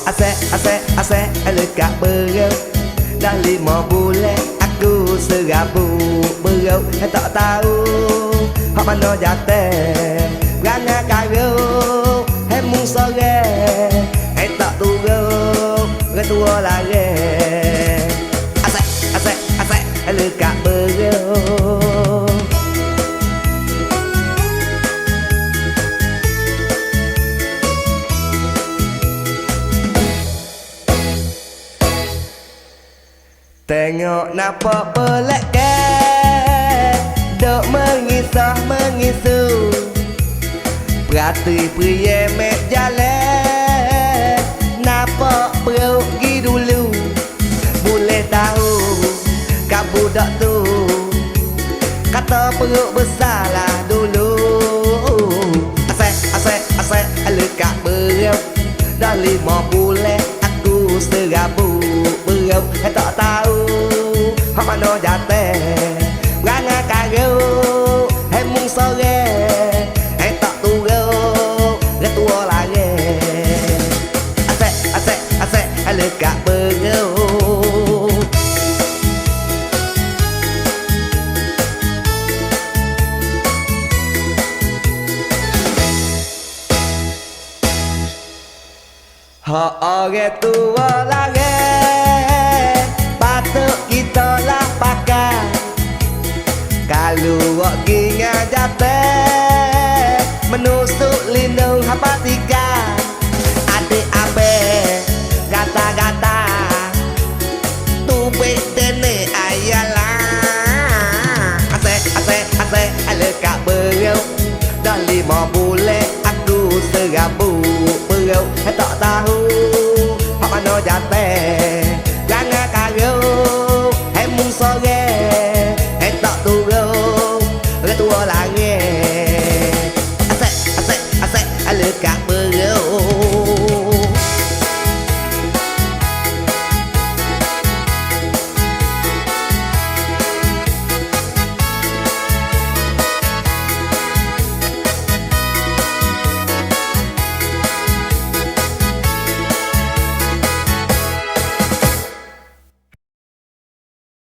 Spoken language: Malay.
Asek lekat berau. Dah 5 bulan aku serabu berau. Tak tahu hak mana jatuh Rana karo mung sore tak turun Retua lari Asek lekat berau. Tengok napa pelak ke dok mengisu Perhati pria mek jalan napa pergi dulu. Boleh tahu kat budak tu kata perut besar lah dulu. Asek lekat berau. Dah 5 bulan aku serabu berau. Tak tahu hak mana jatuh Rana karo mung sore tak turun Retua lari Asek lekat berau. Hak orang tua lari patut kita lah pakai. Kalau wak ginga jatuh menusuk lindung hapa tiga. Adik abe gata-gata tubik dene ayalah. Asek lekat berau. Dah 5 bulan aku serabu berau. Tak tahu